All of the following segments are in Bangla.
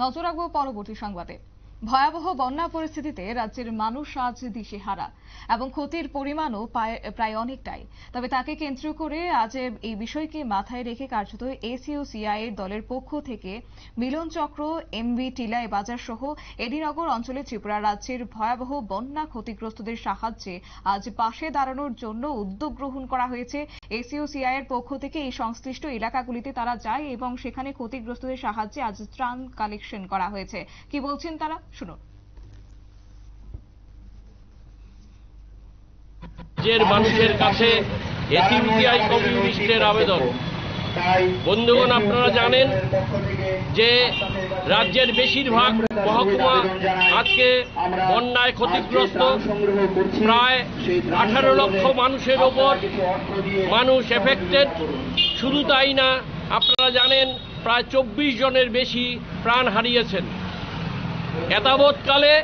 নজর রাখবো পরবর্তী সংবাদে। ভয়াবহ বন্যা পরিস্থিতিতে রাজ্যের মানুষ আজ দিশেহারা এবং ক্ষতির পরিমাণও প্রায় অনেকটাই। তবে তাকে কেন্দ্র করে আজ এই বিষয়কে মাথায় রেখে কার্যত এসইউসিআই এর দলের পক্ষ থেকে মিলন চক্র, এমভি টিলাই বাজার সহ এডিনগর অঞ্চলে ত্রিপুরা রাজ্যের ভয়াবহ বন্যা ক্ষতিগ্রস্তদের সাহায্যে আজ পাশে দাঁড়ানোর জন্য উদ্যোগ গ্রহণ করা হয়েছে। এসইউসিআই এর পক্ষ থেকে এই সংশ্লিষ্ট এলাকাগুলিতে তারা যায় এবং সেখানে ক্ষতিগ্রস্তদের সাহায্যে আজ ত্রাণ কালেকশন করা হয়েছে। কি বলছেন তারা, শুনুন। রাজ্যের মানুষের কাছে এসইউসিআই কমিউনিস্টের আবেদন। বন্ধুগণ, আপনারা জানেন যে রাজ্যের বেশিরভাগ মহকুমা আজকে বন্যায় ক্ষতিগ্রস্ত। প্রায় 18 লক্ষ মানুষের ওপর মানুষ এফেক্টেড। শুধু তাই না, আপনারা জানেন প্রায় 24 জনের বেশি প্রাণ হারিয়েছেন। এতাবৎকালে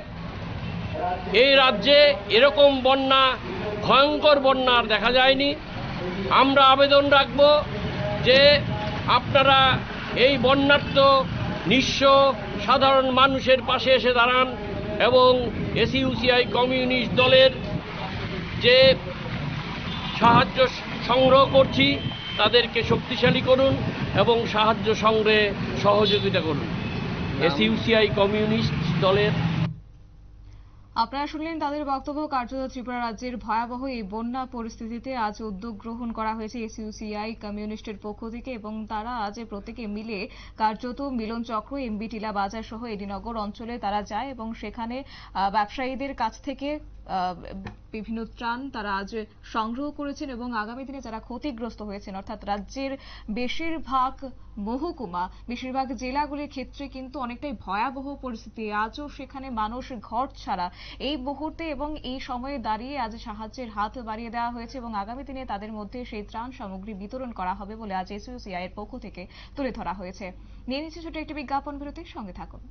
এই রাজ্যে এরকম বন্যা, ভয়ঙ্কর বন্যা আর দেখা যায়নি। আমরা আবেদন রাখব যে আপনারা এই বন্যার্ত নিঃস্ব সাধারণ মানুষের পাশে এসে দাঁড়ান এবং এসইউসিআই কমিউনিস্ট দলের যে সাহায্য সংগ্রহ করছি তাদেরকে শক্তিশালী করুন এবং সাহায্য সংগ্রহে সহযোগিতা করুন। এসইউসিআই কমিউনিস্ট দলের। আপনারা শুনলেন তাদের বক্তব্য। কার্যত ত্রিপুরা রাজ্যের ভয়াবহ এই বন্যা পরিস্থিতিতে আজ উদ্যোগ গ্রহণ করা হয়েছে এসইউসিআই কমিউনিস্টের পক্ষ থেকে এবং তারা আজ প্রত্যেকে মিলে কার্যত মিলন চক্র, এমবি টিলা বাজার সহ এডিনগর অঞ্চলে তারা যায় এবং সেখানে ব্যবসায়ীদের কাছ থেকে বিভিন্ন ত্রাণ তারা আজ সংগ্রহ করেছেন এবং আগামী দিনে যারা ক্ষতিগ্রস্ত হয়েছেন, অর্থাৎ রাজ্যের বেশিরভাগ মহকুমা, বেশিরভাগ জেলাগুলির ক্ষেত্রে কিন্তু অনেকটাই ভয়াবহ পরিস্থিতি। আজও সেখানে মানুষ ঘর ছাড়া এই মুহূর্তে এবং এই সময়ে দাঁড়িয়ে আজ সাহায্যের হাত বাড়িয়ে দেওয়া হয়েছে এবং আগামী দিনে তাদের মধ্যে সেই ত্রাণ সামগ্রী বিতরণ করা হবে বলে আজ এসইউসিআই এর পক্ষ থেকে তুলে ধরা হয়েছে। নিয়ে নিচ্ছে ছোট একটি বিজ্ঞাপন বিরতির সঙ্গে থাকুন।